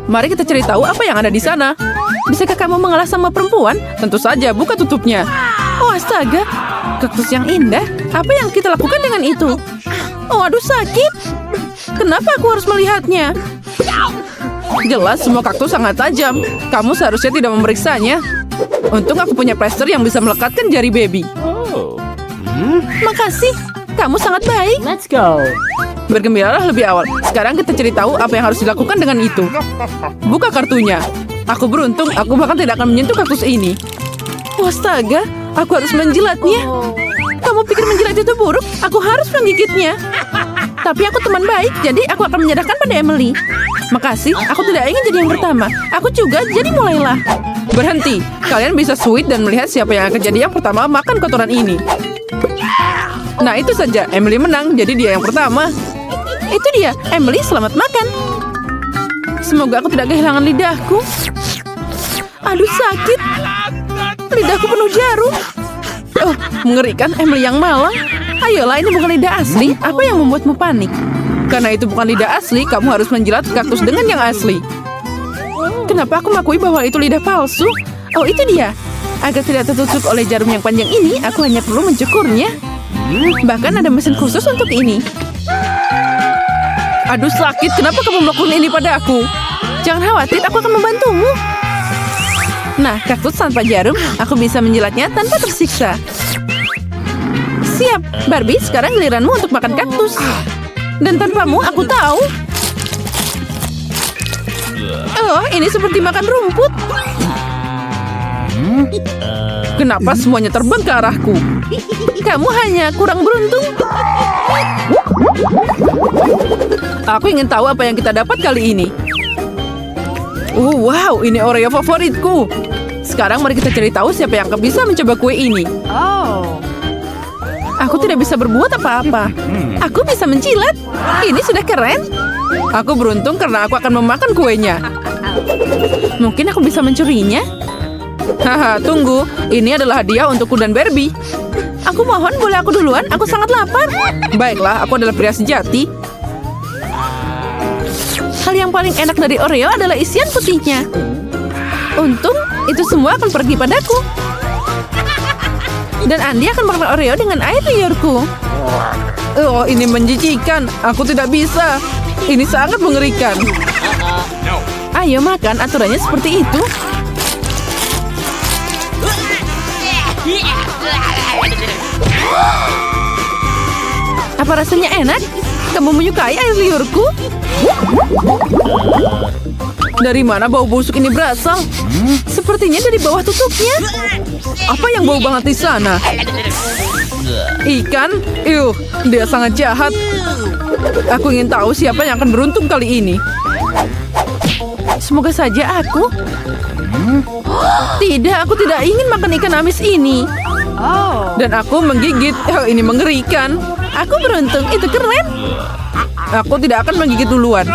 Mari kita cari tahu apa yang ada di sana. Bisakah kamu mengalah sama perempuan? Tentu saja, buka tutupnya. Oh astaga, kaktus yang indah. Apa yang kita lakukan dengan itu? Oh aduh sakit. Kenapa aku harus melihatnya? Jelas semua kaktus sangat tajam. Kamu seharusnya tidak memeriksanya. Untung aku punya plester yang bisa melekatkan jari baby. Makasih, kamu sangat baik. Let's go. Bergembiralah lebih awal. Sekarang kita cari tahu apa yang harus dilakukan dengan itu. Buka kartunya. Aku beruntung, aku bahkan tidak akan menyentuh kaktus ini. Astaga, aku harus menjilatnya. Kamu pikir menjilat itu buruk? Aku harus menggigitnya. Tapi aku teman baik, jadi aku akan menyerahkan pada Emily. Makasih, aku tidak ingin jadi yang pertama. Aku juga, jadi mulailah. Berhenti, kalian bisa sweet dan melihat siapa yang akan jadi yang pertama makan kotoran ini. Nah itu saja, Emily menang, jadi dia yang pertama. Itu dia, Emily selamat makan. Semoga aku tidak kehilangan lidahku. Aduh sakit. Lidahku penuh jarum. Oh, mengerikan, Emily yang malang. Ayolah, ini bukan lidah asli. Apa yang membuatmu panik? Karena itu bukan lidah asli, kamu harus menjilat kaktus dengan yang asli. Kenapa aku mengakui bahwa itu lidah palsu? Oh, itu dia. Agar tidak tertutup oleh jarum yang panjang ini, aku hanya perlu mencukurnya. Bahkan ada mesin khusus untuk ini. Aduh sakit, kenapa kamu melakukan ini pada aku? Jangan khawatir, aku akan membantumu. Nah, kaktus tanpa jarum, aku bisa menjilatnya tanpa tersiksa. Siap, Barbie, sekarang giliranmu untuk makan kaktus. Dan tanpamu, aku tahu. Oh, ini seperti makan rumput. Kenapa semuanya terbang ke arahku? Kamu hanya kurang beruntung. Aku ingin tahu apa yang kita dapat kali ini. Wow, ini Oreo favoritku. Sekarang mari kita cari tahu siapa yang bisa mencoba kue ini. Aku tidak bisa berbuat apa-apa. Aku bisa menjilat. Ini sudah keren. Aku beruntung karena aku akan memakan kuenya. Mungkin aku bisa mencurinya. Haha, tunggu. Ini adalah hadiah untukku dan Barbie. Aku mohon, boleh aku duluan? Aku sangat lapar. Baiklah, aku adalah pria sejati. Hal yang paling enak dari Oreo adalah isian putihnya. Untung, itu semua akan pergi padaku. Dan Andi akan makan Oreo dengan air liurku. Oh, ini menjijikan. Aku tidak bisa. Ini sangat mengerikan. Ayo makan, aturannya seperti itu. Apa rasanya enak? Kamu menyukai air liurku? Dari mana bau busuk ini berasal? Sepertinya dari bawah tutupnya. Apa yang bau banget di sana? Ikan? Dia sangat jahat. Aku ingin tahu siapa yang akan beruntung kali ini. Semoga saja aku. Tidak, aku tidak ingin makan ikan amis ini. Dan aku menggigit. Oh, ini mengerikan. Aku beruntung, itu keren. Aku tidak akan menggigit duluan.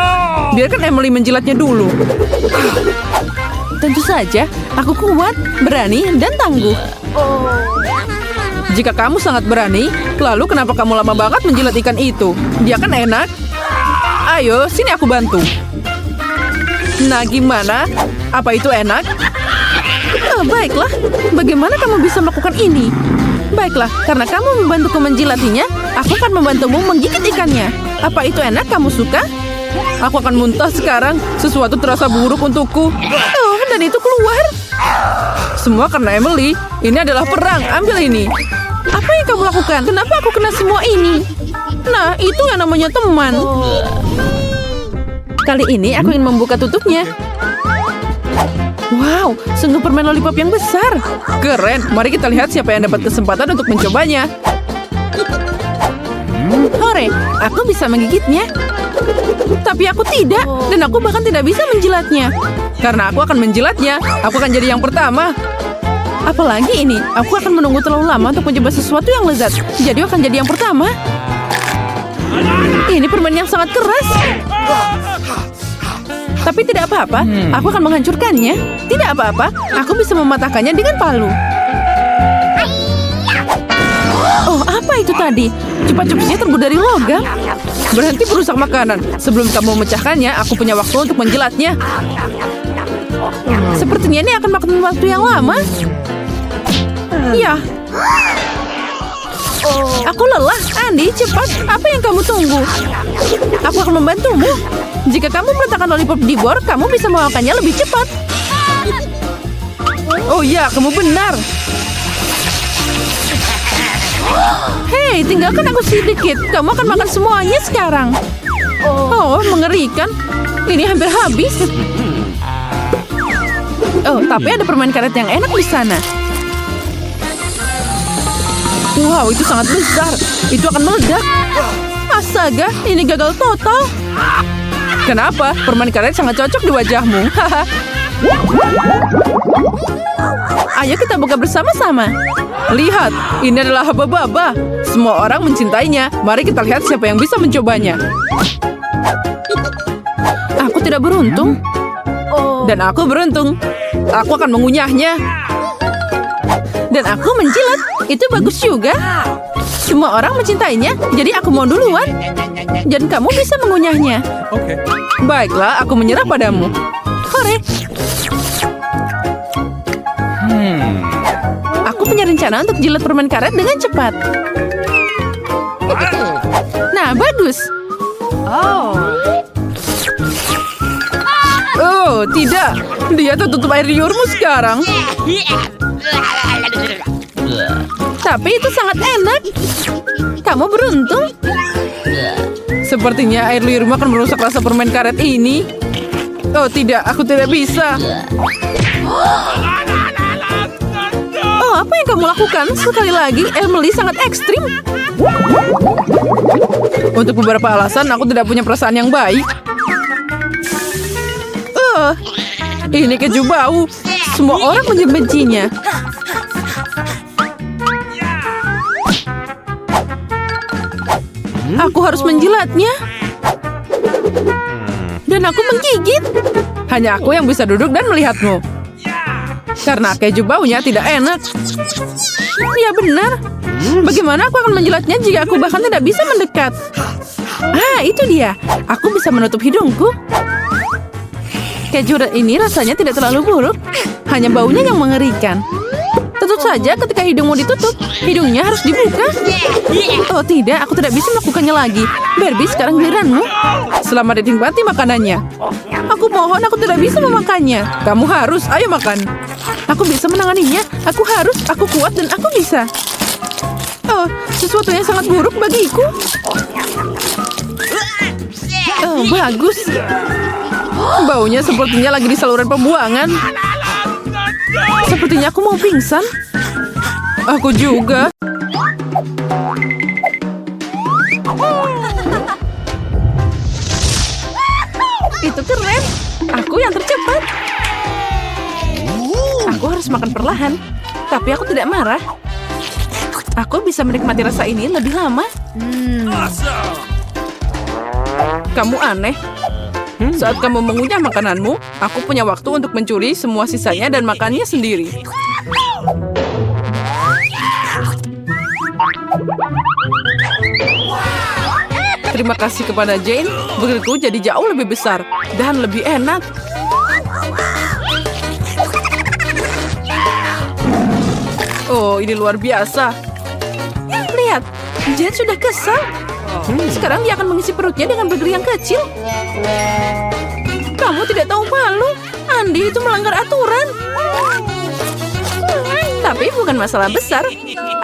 Biarkan Emily menjilatnya dulu. Tentu saja, aku kuat, berani, dan tangguh. Jika kamu sangat berani, lalu kenapa kamu lama banget menjilat ikan itu? Dia kan enak. Ayo, sini aku bantu. Nah, gimana? Apa itu enak? Baiklah, bagaimana kamu bisa melakukan ini? Baiklah, karena kamu membantuku menjilatinya, aku akan membantumu menggigit ikannya. Apa itu enak? Kamu suka? Aku akan muntah sekarang. Sesuatu terasa buruk untukku. Oh, dan itu keluar. Semua karena Emily. Ini adalah perang. Ambil ini. Apa yang kamu lakukan? Kenapa aku kena semua ini? Nah, itu yang namanya teman. Kali ini aku ingin membuka tutupnya. Wow, sungguh permen lollipop yang besar. Keren, mari kita lihat siapa yang dapat kesempatan untuk mencobanya. Hore, aku bisa menggigitnya. Tapi aku tidak, dan aku bahkan tidak bisa menjilatnya. Karena aku akan menjilatnya, aku akan jadi yang pertama. Apalagi ini, aku akan menunggu terlalu lama untuk mencoba sesuatu yang lezat. Jadi aku akan jadi yang pertama. Ini permen yang sangat keras. Tapi tidak apa-apa, aku akan menghancurkannya. Tidak apa-apa, aku bisa mematahkannya dengan palu. Oh, apa itu tadi? Chupa chupsnya terbuat dari logam. Berhenti merusak makanan. Sebelum kamu memecahkannya, aku punya waktu untuk menjilatnya. Sepertinya ini akan makan waktu yang lama. Ya. Aku lelah. Andy, cepat. Apa yang kamu tunggu? Aku akan membantumu. Jika kamu meletakkan lollipop di bor, kamu bisa memakannya lebih cepat. Oh ya, kamu benar. Hei, tinggalkan aku sedikit. Kamu akan makan semuanya sekarang. Oh, mengerikan. Ini hampir habis. Oh, tapi ada permen karet yang enak di sana. Wow, itu sangat besar. Itu akan meledak. Astaga, ini gagal total. Kenapa? Permen karet sangat cocok di wajahmu. Ayo kita buka bersama-sama. Lihat, ini adalah haba-baba. Semua orang mencintainya. Mari kita lihat siapa yang bisa mencobanya. Aku tidak beruntung. Dan aku beruntung. Aku akan mengunyahnya. Dan aku menjilat. Itu bagus juga. Semua orang mencintainya, jadi aku mau duluan. Dan kamu bisa mengunyahnya. Baiklah, aku menyerah padamu. Hore. Aku punya rencana untuk jilat permen karet dengan cepat. Nah, bagus. Oh, tidak. Dia tertutup air liurmu sekarang. Tapi itu sangat enak. Kamu beruntung. Sepertinya air liurmu akan merusak rasa permen karet ini. Oh tidak, aku tidak bisa. Oh, apa yang kamu lakukan? Sekali lagi, Emily sangat ekstrim. Untuk beberapa alasan, aku tidak punya perasaan yang baik. Ini keju bau. Semua orang membencinya. Aku harus menjilatnya. Dan aku menggigit. Hanya aku yang bisa duduk dan melihatmu. Karena keju baunya tidak enak. Ya benar. Bagaimana aku akan menjilatnya jika aku bahkan tidak bisa mendekat? Ah, itu dia. Aku bisa menutup hidungku. Keju ini rasanya tidak terlalu buruk. Hanya baunya yang mengerikan. Tentu saja ketika hidungmu ditutup, hidungnya harus dibuka. Oh tidak, aku tidak bisa melakukannya lagi. Barbie, sekarang giliranmu. Selamat dinikmati makanannya. Aku mohon, aku tidak bisa memakannya. Kamu harus, ayo makan. Aku bisa menanganinya. Aku harus, aku kuat dan aku bisa. Oh, sesuatu yang sangat buruk bagiku. Oh, bagus. Baunya sepertinya lagi di saluran pembuangan. Sepertinya aku mau pingsan. Aku juga. Itu keren. Aku yang tercepat. Aku harus makan perlahan. Tapi aku tidak marah. Aku bisa menikmati rasa ini lebih lama. Kamu aneh. Saat kamu mengunyah makananmu, aku punya waktu untuk mencuri semua sisanya dan makannya sendiri. Terima kasih kepada Jane, burgerku jadi jauh lebih besar dan lebih enak. Oh, ini luar biasa. Lihat, Jane sudah kesal. Sekarang dia akan mengisi perutnya dengan burger yang kecil. Kamu tidak tahu malu. Andy itu melanggar aturan. Tapi bukan masalah besar.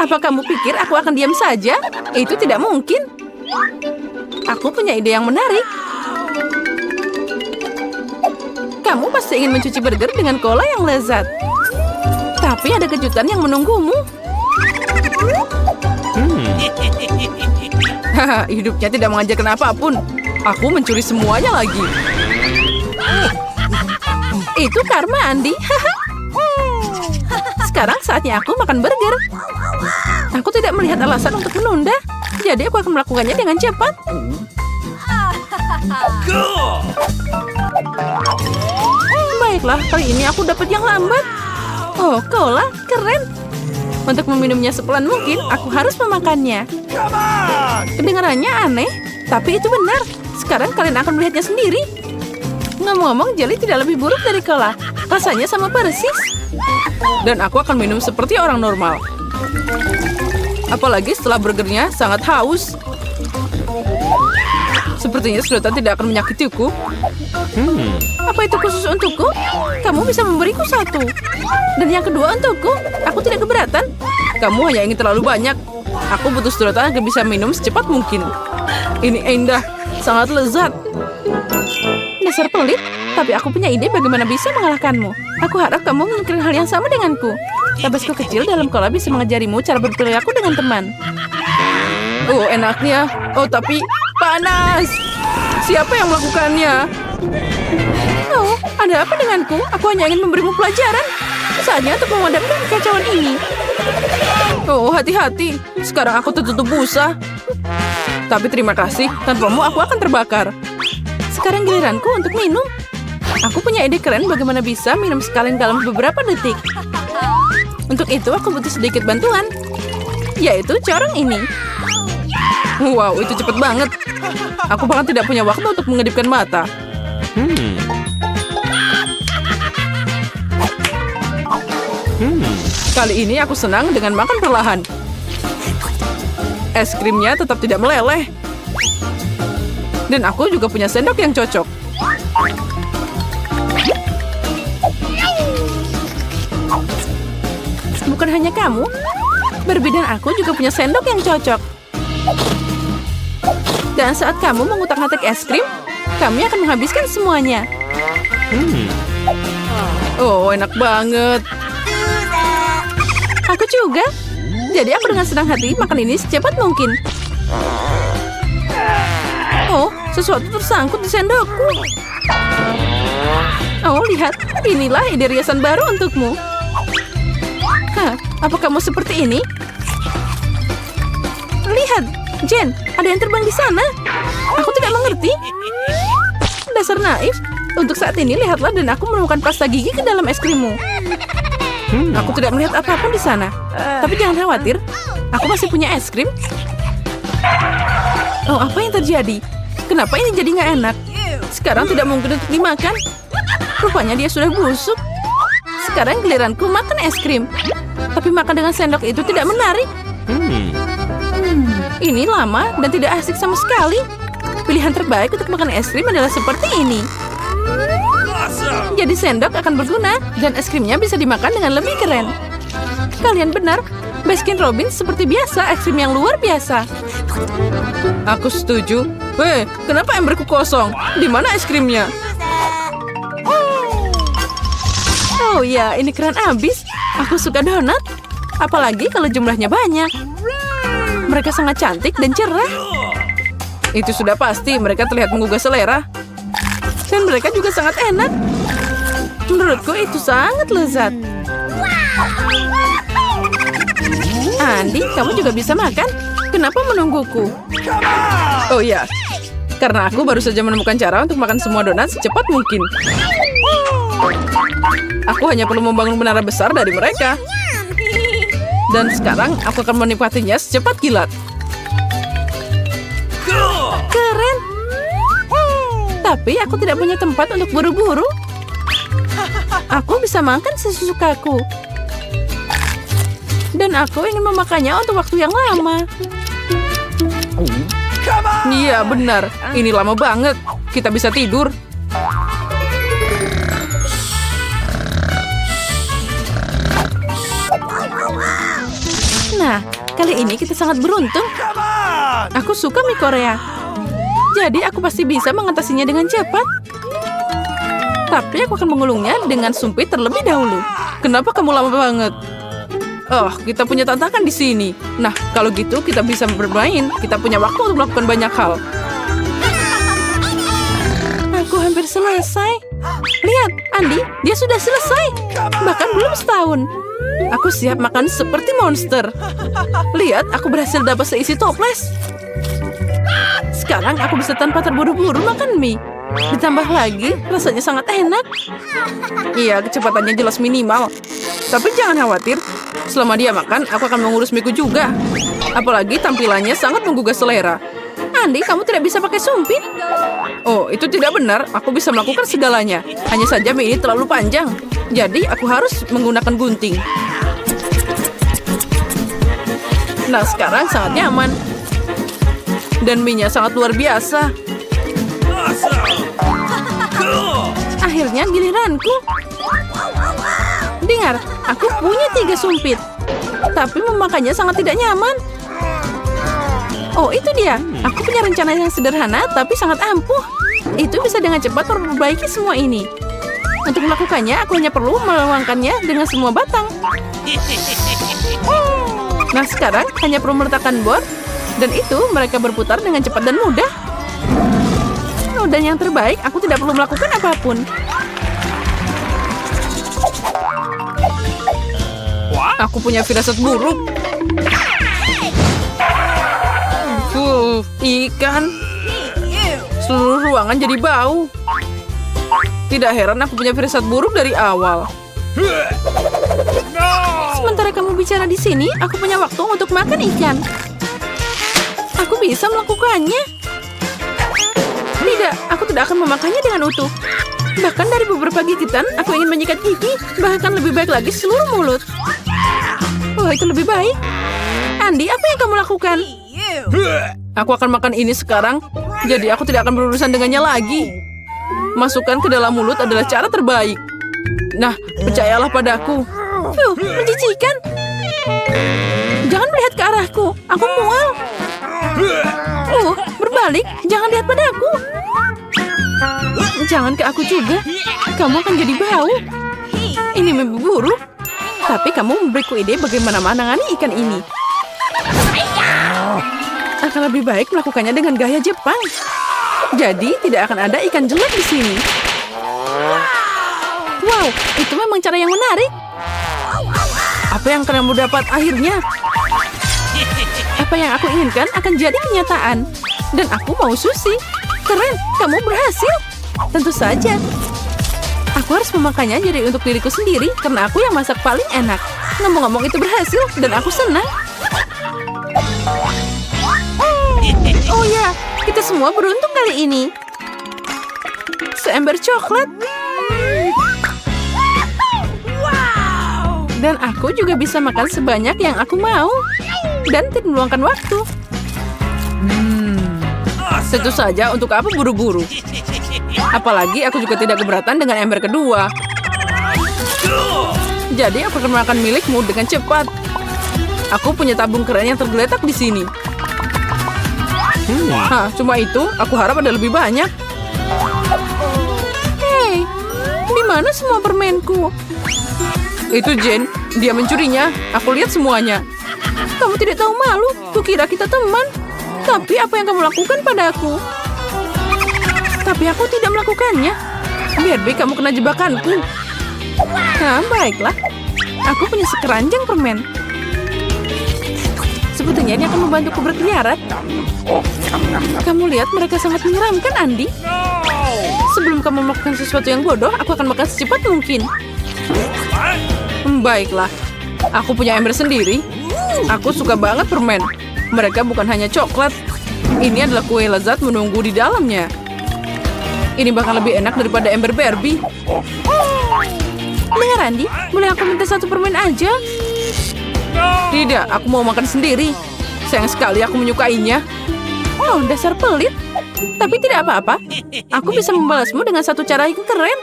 Apa kamu pikir aku akan diam saja? Itu tidak mungkin. Aku punya ide yang menarik. Kamu pasti ingin mencuci burger dengan cola yang lezat. Tapi ada kejutan yang menunggumu. Haha, hidupnya tidak mengajarkan apapun. Aku mencuri semuanya lagi. Itu karma, Andy. Sekarang saatnya aku makan burger. Aku tidak melihat alasan untuk menunda. Jadi aku akan melakukannya dengan cepat. Baiklah, kali ini aku dapat yang lambat. Oh, cola, keren. Untuk meminumnya sepelan mungkin, aku harus memakannya. Kedengarannya aneh, tapi itu benar. Sekarang kalian akan melihatnya sendiri. Ngomong-ngomong, jelly tidak lebih buruk dari cola. Rasanya sama persis. Dan aku akan minum seperti orang normal. Apalagi setelah burgernya sangat haus. Sepertinya sedotan tidak akan menyakitiku. Apa itu khusus untukku? Kamu bisa memberiku satu. Dan yang kedua untukku. Aku tidak keberatan. Kamu hanya ingin terlalu banyak. Aku butuh sedotan agar bisa minum secepat mungkin. Ini indah. Sangat lezat. Dasar pelit. Tapi aku punya ide bagaimana bisa mengalahkanmu. Aku harap kamu memikirkan hal yang sama denganku. Tabasco kecil dalam cola bisa mengajarimu cara berperilaku dengan teman. Oh, enaknya. Oh, tapi panas. Siapa yang melakukannya? Oh, ada apa denganku? Aku hanya ingin memberimu pelajaran. Saatnya untuk memadamkan kekacauan ini. Oh, hati-hati. Sekarang aku tertutup busa. Tapi terima kasih. Tanpamu aku akan terbakar. Sekarang giliranku untuk minum. Aku punya ide keren bagaimana bisa minum sekalian dalam beberapa detik. Untuk itu aku butuh sedikit bantuan. Yaitu corong ini. Wow, itu cepet banget. Aku bahkan tidak punya waktu untuk mengedipkan mata. Kali ini aku senang dengan makan perlahan. Es krimnya tetap tidak meleleh. Dan aku juga punya sendok yang cocok. Bukan hanya kamu, Barbie dan aku juga punya sendok yang cocok. Dan saat kamu mengutak-ngatik es krim, kami akan menghabiskan semuanya. Oh, enak banget. Aku juga. Jadi aku dengan senang hati makan ini secepat mungkin. Oh, sesuatu tersangkut di sendokku. Oh, lihat. Inilah ide riasan baru untukmu. Hah, apa kamu seperti ini? Lihat, Jen, ada yang terbang di sana. Aku tidak mengerti. Dasar naif. Untuk saat ini, lihatlah dan aku menemukan pasta gigi ke dalam es krimmu. Aku tidak melihat apapun di sana. Tapi jangan khawatir, aku masih punya es krim. Oh, apa yang terjadi? Kenapa ini jadi nggak enak? Sekarang tidak mungkin untuk dimakan. Rupanya dia sudah busuk. Sekarang giliranku makan es krim. Tapi makan dengan sendok itu tidak menarik. Ini lama dan tidak asik sama sekali. Pilihan terbaik untuk makan es krim adalah seperti ini. Jadi sendok akan berguna dan es krimnya bisa dimakan dengan lebih keren. Kalian benar, Baskin Robbins seperti biasa es krim yang luar biasa. Aku setuju. Weh, kenapa emberku kosong? Di mana es krimnya? Oh ya, ini keren abis. Aku suka donat. Apalagi kalau jumlahnya banyak. Mereka sangat cantik dan cerah. Itu sudah pasti, mereka terlihat menggugah selera. Dan mereka juga sangat enak. Menurutku itu sangat lezat. Andi, kamu juga bisa makan? Kenapa menungguku? Oh ya, karena aku baru saja menemukan cara untuk makan semua donat secepat mungkin. Aku hanya perlu membangun menara besar dari mereka. Dan sekarang aku akan menikmatinya secepat kilat. Keren. Tapi aku tidak punya tempat untuk buru-buru. Aku bisa makan sesukaku. Dan aku ingin memakannya untuk waktu yang lama. Iya, benar. Ini lama banget. Kita bisa tidur. Nah, kali ini kita sangat beruntung. Aku suka mie Korea. Jadi aku pasti bisa mengatasinya dengan cepat. Tapi aku akan mengulungnya dengan sumpit terlebih dahulu. Kenapa kamu lama banget? Oh, kita punya tantangan di sini. Nah, kalau gitu kita bisa bermain. Kita punya waktu untuk melakukan banyak hal. Aku hampir selesai. Lihat, Andi, dia sudah selesai. Bahkan belum setahun. Aku siap makan seperti monster. Lihat, aku berhasil dapat seisi toples. Sekarang aku bisa tanpa terburu-buru makan mie. Ditambah lagi, rasanya sangat enak. Iya, kecepatannya jelas minimal. Tapi jangan khawatir, Selama dia makan, aku akan mengurus Miku juga. Apalagi tampilannya sangat menggugah selera. Andi, kamu tidak bisa pakai sumpit. Oh, itu tidak benar. Aku bisa melakukan segalanya. Hanya saja mie ini terlalu panjang. Jadi, aku harus menggunakan gunting. Nah, sekarang sangat nyaman. Dan mie-nya sangat luar biasa. Akhirnya giliranku. Dengar, aku punya 3 sumpit. Tapi memakannya sangat tidak nyaman. Oh, itu dia. Aku punya rencana yang sederhana tapi sangat ampuh. Itu bisa dengan cepat memperbaiki semua ini. Untuk melakukannya, aku hanya perlu meluangkannya dengan semua batang. Nah, sekarang hanya perlu meletakkan bor. Dan itu mereka berputar dengan cepat dan mudah. Oh, dan yang terbaik, aku tidak perlu melakukan apapun. Aku punya firasat buruk. Ikan. Seluruh ruangan jadi bau. Tidak heran aku punya firasat buruk dari awal. Sementara kamu bicara di sini, aku punya waktu untuk makan ikan. Aku bisa melakukannya. Tidak, aku tidak akan memakannya dengan utuh. Bahkan dari beberapa gigitan, aku ingin menyikat gigi. Bahkan lebih baik lagi seluruh mulut. Wah, itu lebih baik. Andi, apa yang kamu lakukan? Aku akan makan ini sekarang. Jadi aku tidak akan berurusan dengannya lagi. Masukkan ke dalam mulut adalah cara terbaik. Nah, percayalah padaku. Menjijikan. Jangan melihat ke arahku. Aku mual. Berbalik. Jangan lihat padaku. Jangan ke aku juga. Kamu akan jadi bau. Ini mimpi buruk. Tapi kamu memberiku ide bagaimana menangani ikan ini. Akan lebih baik melakukannya dengan gaya Jepang. Jadi tidak akan ada ikan jelek di sini. Wow, itu memang cara yang menarik. Apa yang kamu dapat akhirnya? Apa yang aku inginkan akan jadi kenyataan. Dan aku mau sushi. Keren, kamu berhasil. Tentu saja. Aku harus memakannya jadi untuk diriku sendiri karena aku yang masak paling enak. Ngomong-ngomong itu berhasil dan aku senang. Oh ya, kita semua beruntung kali ini. Seember coklat. Dan aku juga bisa makan sebanyak yang aku mau. Dan tidak meluangkan waktu. Tentu saja untuk apa buru-buru. Apalagi aku juga tidak keberatan dengan ember kedua. Jadi aku akan makan milikmu dengan cepat. Aku punya tabung keren yang tergeletak di sini. Cuma itu, aku harap ada lebih banyak. Hei, di mana semua permenku? Itu Jane, dia mencurinya. Aku lihat semuanya. Kamu tidak tahu malu, kukira kita teman. Tapi apa yang kamu lakukan padaku? Tapi aku tidak melakukannya. Biar kamu kena jebakanku. Nah, baiklah. Aku punya sekeranjang permen. Sepertinya ini akan membantuku berkeliaran. Kamu lihat mereka sangat menyeramkan, Andi. Sebelum kamu melakukan sesuatu yang bodoh, aku akan makan secepat mungkin. Baiklah. Aku punya ember sendiri. Aku suka banget permen. Mereka bukan hanya coklat. Ini adalah kue lezat menunggu di dalamnya. Ini bakal lebih enak daripada ember Barbie. Dengar, Andi, boleh aku minta satu permen aja? Tidak, aku mau makan sendiri. Sayang sekali aku menyukainya. Oh, dasar pelit. Tapi tidak apa-apa. Aku bisa membalasmu dengan satu cara yang keren.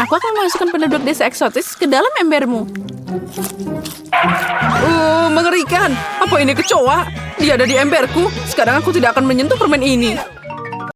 Aku akan memasukkan penduduk desa eksotis ke dalam embermu. Mengerikan. Apa ini kecoa? Dia ada di emberku. Sekarang aku tidak akan menyentuh permen ini.